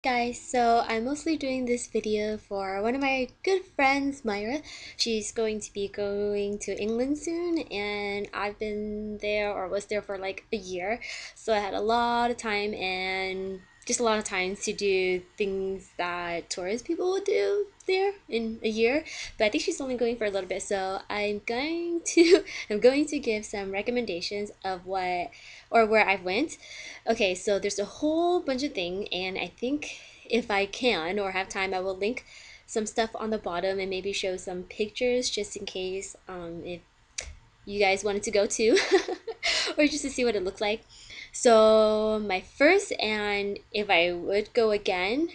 Guys, so I'm mostly doing this video for one of my good friends, Myra. She's going to be going to England soon, and I've been there or was there for like a year. So I had a lot of time and just a lot of time to do things that tourist people would do there in a year. But I think she's only going for a little bit, so I'm going to give some recommendations of what or where I went. Okay, so there's a whole bunch of things, and I think if I can or have time, I will link some stuff on the bottom and maybe show some pictures just in case if you guys wanted to go too, or just to see what it looked like. So my first, and if I would go again,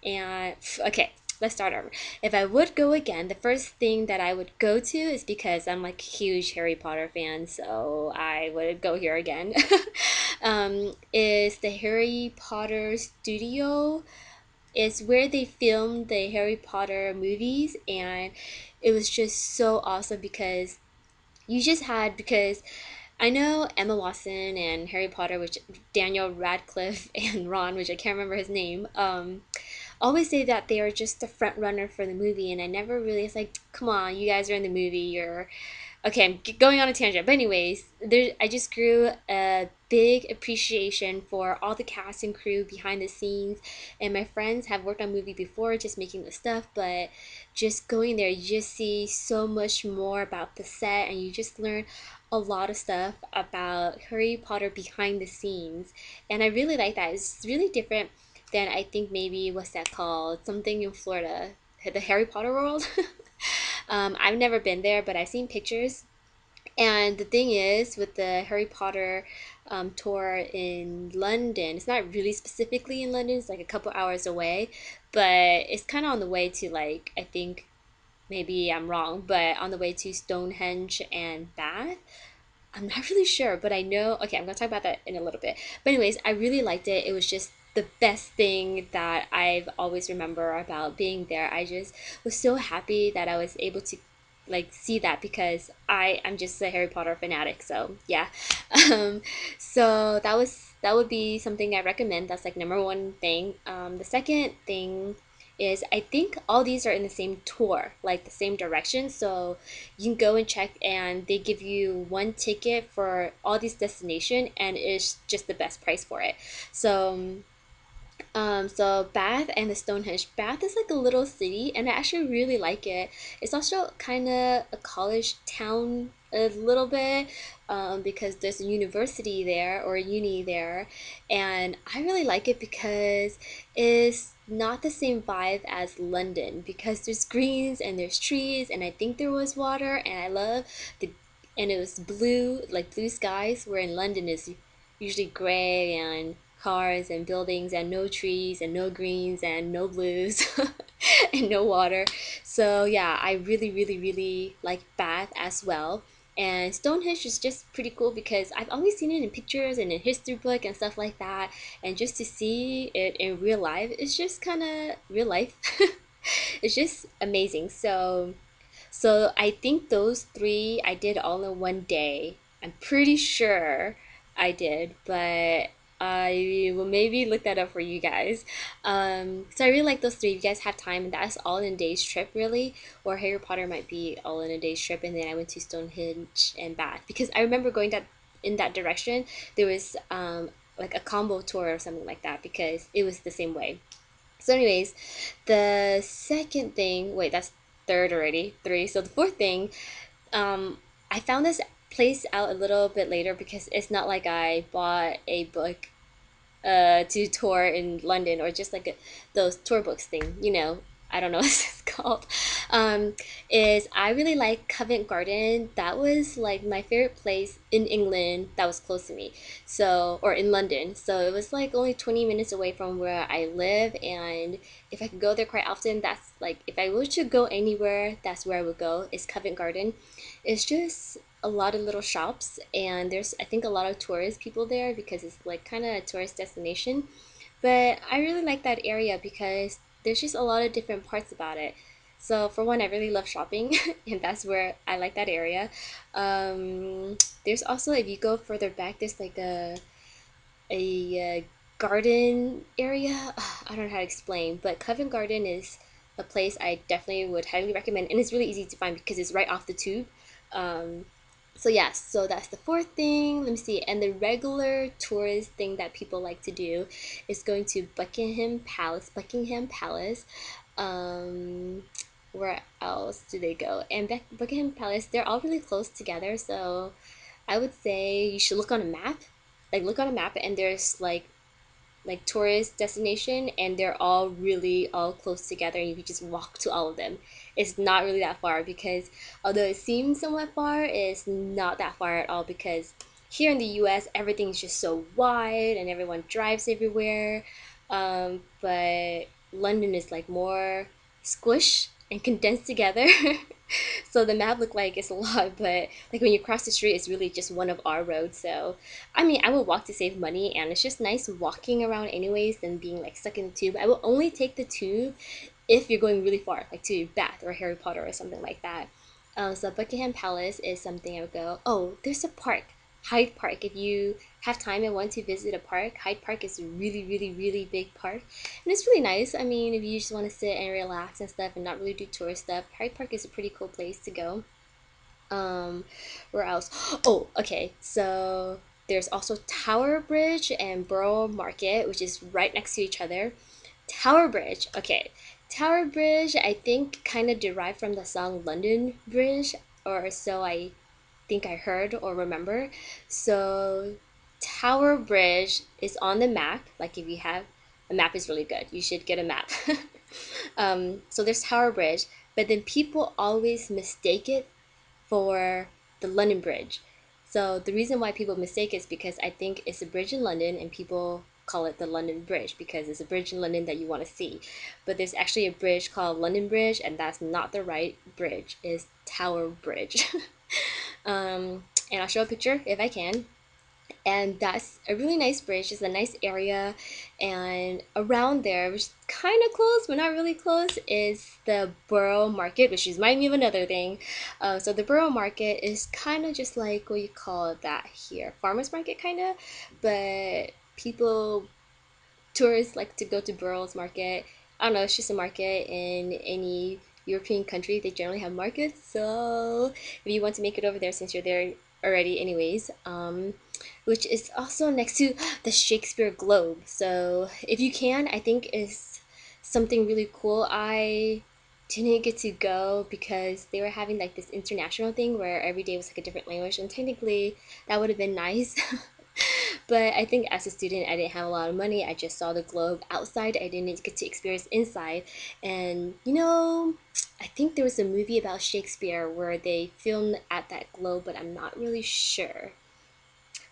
and okay, let's start over. If I would go again, the first thing that I would go to is because I'm like a huge Harry Potter fan, so I would go here again. Is the Harry Potter studio. It's where they filmed the Harry Potter movies, and it was just so awesome because I know Emma Watson and Harry Potter, which Daniel Radcliffe and Ron, which I can't remember his name, always say that they are just the front runner for the movie, and I never really. It's like, come on, you guys are in the movie. You're okay. I'm going on a tangent, but anyways, I just grew a big appreciation for all the cast and crew behind the scenes, and my friends have worked on movie before, just making the stuff, but just going there, you just see so much more about the set, and you just learn a lot of stuff about Harry Potter behind the scenes, and I really like that. It's really different than I think maybe what's that called? Something in Florida, the Harry Potter world. I've never been there, but I've seen pictures. And the thing is, with the Harry Potter tour in London, it's not really specifically in London. It's like a couple hours away, but it's kind of on the way to like I think maybe I'm wrong, but on the way to Stonehenge and Bath. I'm not really sure, but I know. Okay, I'm gonna talk about that in a little bit. But anyways, I really liked it. It was just the best thing that I've always remember about being there. I just was so happy that I was able to like see that because I'm just a Harry Potter fanatic. So yeah, um, so that would be something I recommend. That's like number one thing. The second thing is I think all these are in the same tour, like the same direction. So you can go and check, and they give you one ticket for all these destination, and it's just the best price for it. So Bath and the Stonehenge. Bath is like a little city, and I actually really like it. It's also kind of a college town a little bit, because there's a university there or a uni there, and I really like it because it's not the same vibe as London because there's greens and there's trees, and I think there was water, and I love the and it was blue, like blue skies, where in London is usually gray and cars and buildings and no trees and no greens and no blues and no water. So yeah, I really like Bath as well. And Stonehenge is just pretty cool because I've always seen it in pictures and in history book and stuff like that. And just to see it in real life, it's just kind of real life. It's just amazing. So I think those three I did all in one day. I'm pretty sure I did, but I will maybe look that up for you guys. So I really like those three. If you guys have time, and that's all in a day's trip, really. Or Harry Potter might be all in a day's trip, and then I went to Stonehenge and Bath because I remember going that in that direction. There was like a combo tour or something like that because it was the same way. So, anyways, the second thing, wait, that's third already, three. So, the fourth thing, I found this place out a little bit later because it's not like I bought a book to tour in London or just like those tour books thing, I don't know what it's called. Um, is I really like Covent Garden. That was like my favorite place in England that was close to me. So, or in London. So it was like only 20 minutes away from where I live. And if I could go there quite often, that's like, if I were to go anywhere, that's where I would go, is Covent Garden. It's just a lot of little shops, and there's I think a lot of tourist people there because it's like kind of a tourist destination. But I really like that area because there's just a lot of different parts about it. So for one, I really love shopping, and that's where I like that area. There's also, if you go further back, there's like a garden area. I don't know how to explain, but Covent Garden is a place I definitely would highly recommend, and it's really easy to find because it's right off the tube. Um, so yes, so that's the fourth thing. Let me see. And the regular tourist thing that people like to do is going to Buckingham Palace. Buckingham Palace. Um, where else do they go? And Buckingham Palace, they're all really close together, so I would say you should look on a map. Like look on a map, and there's like tourist destination, and they're all really all close together, and you can just walk to all of them. It's not really that far because although it seems somewhat far, it's not that far at all because here in the US everything's just so wide and everyone drives everywhere. But London is like more squish and condensed together. So the map looked like it's a lot, but like when you cross the street, it's really just one of our roads. So I mean, I would walk to save money, and it's just nice walking around anyways than being like stuck in the tube. I will only take the tube if you're going really far, like to Bath or Harry Potter or something like that. So Buckingham Palace is something I would go. Oh, there's a park, Hyde Park. If you have time and want to visit a park, Hyde Park is a really, really, really big park, and it's really nice. I mean, if you just want to sit and relax and stuff and not really do tourist stuff, Hyde Park is a pretty cool place to go. Um, where else? Oh, okay. So there's also Tower Bridge and Borough Market, which is right next to each other. Tower Bridge. Okay. Tower Bridge, I think, kind of derived from the song London Bridge, or so I think I heard or remember. So Tower Bridge is on the map. Like if you have a map is really good. You should get a map. So there's Tower Bridge, but then people always mistake it for the London Bridge. So the reason why people mistake it is because I think it's a bridge in London and people call it the London Bridge because it's a bridge in London that you want to see. But there's actually a bridge called London Bridge, and that's not the right bridge. It's Tower Bridge. And I'll show a picture if I can. And that's a really nice bridge. It's a nice area, and around there, which is kind of close but not really close, is the Borough Market, which reminds me of another thing. So the Borough Market is kind of just like what you call that here, farmers market kind of, but people tourists like to go to Borough's Market. I don't know, it's just a market in any European country. They generally have markets. So if you want to make it over there since you're there already anyways, which is also next to the Shakespeare Globe. So if you can, I think is something really cool. I didn't get to go because they were having like this international thing where every day was like a different language, and technically that would have been nice. But I think as a student, I didn't have a lot of money. I just saw the globe outside. I didn't get to experience inside. And I think there was a movie about Shakespeare where they filmed at that globe, but I'm not really sure.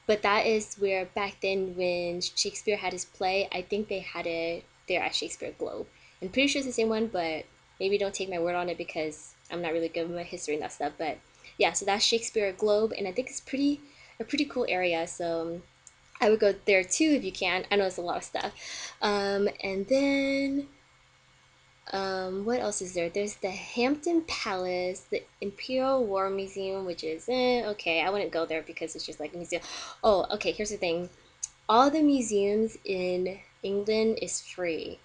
But that is where back then when Shakespeare had his play, I think they had it there at Shakespeare Globe. I'm pretty sure it's the same one, but maybe don't take my word on it because I'm not really good with my history and that stuff. But yeah, so that's Shakespeare Globe, and I think it's pretty a pretty cool area. So I would go there too if you can. I know it's a lot of stuff. And then what else is there? There's the Hampton Palace, the Imperial War Museum, which is okay. I wouldn't go there because it's just like a museum. Oh, okay. Here's the thing: all the museums in England is free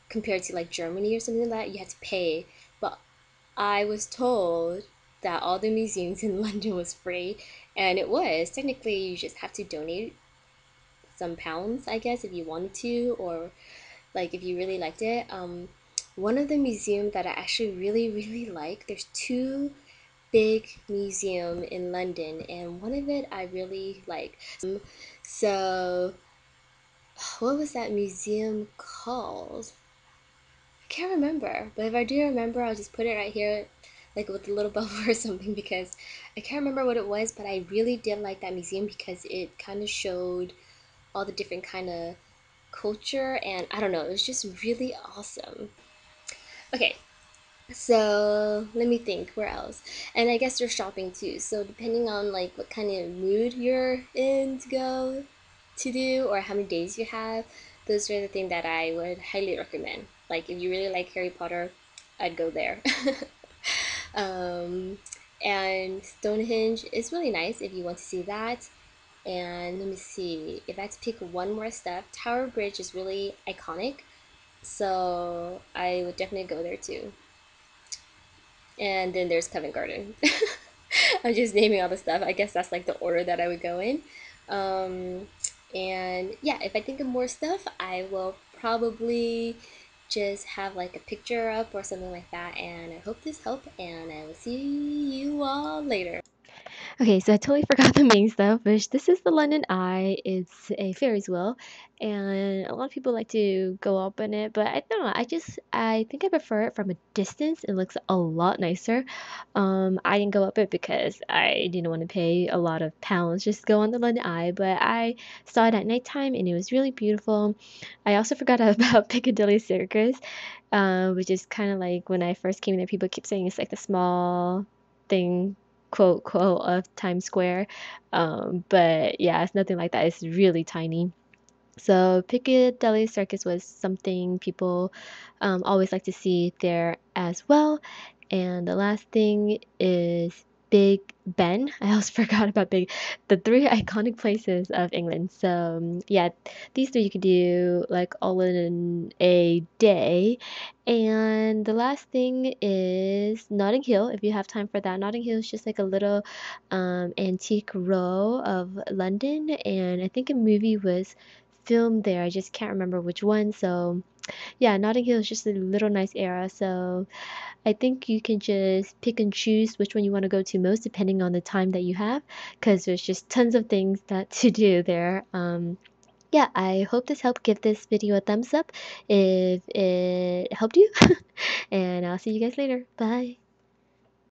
compared to like Germany or something like that. You have to pay. But I was told that all the museums in London was free, and it was. Technically, you just have to donate some pounds, I guess, if you wanted to, or like if you really liked it. One of the museums that I actually really, really like, there's two big museum in London, and one of it I really like. So what was that museum called? I can't remember, but if I do remember, I'll just put it right here, like with a little bubble or something, because I can't remember what it was, but I really did like that museum because it kind of showed all the different kind of culture, and I don't know, it was just really awesome. Okay, so let me think where else. And I guess you're shopping too, so depending on like what kind of mood you're in to go to do or how many days you have, those are the things that I would highly recommend. Like if you really like Harry Potter, I'd go there. um, and Stonehenge is really nice if you want to see that. And let me see, if I had to pick one more stuff, Tower Bridge is really iconic, so I would definitely go there too. And then there's Covent Garden. I'm just naming all the stuff. I guess that's like the order that I would go in. Um, and yeah, if I think of more stuff, I will probably just have like a picture up or something like that. And I hope this helped, and I will see you all later. Okay, so I totally forgot the main stuff, which this is the London Eye. It's a Ferris wheel, and a lot of people like to go up in it, but I don't know. I think I prefer it from a distance. It looks a lot nicer. I didn't go up it because I didn't want to pay a lot of pounds just to go on the London Eye, but I saw it at nighttime and it was really beautiful. I also forgot about Piccadilly Circus, which is kind of like when I first came there, people keep saying it's like the small thing, quote quote, of Times Square. But yeah, it's nothing like that. It's really tiny. So Piccadilly Circus was something people always like to see there as well. And the last thing is Big Ben. I also forgot about the three iconic places of England. So yeah, these three you could do like all in a day. And the last thing is Notting Hill. If you have time for that, Notting Hill is just like a little antique row of London, and I think a movie was filmed there. I just can't remember which one. So yeah, Notting Hill is just a little nice area. So I think you can just pick and choose which one you want to go to most depending on the time that you have, because there's just tons of things that to do there. Yeah, I hope this helped. Give this video a thumbs up if it helped you, and I'll see you guys later. Bye.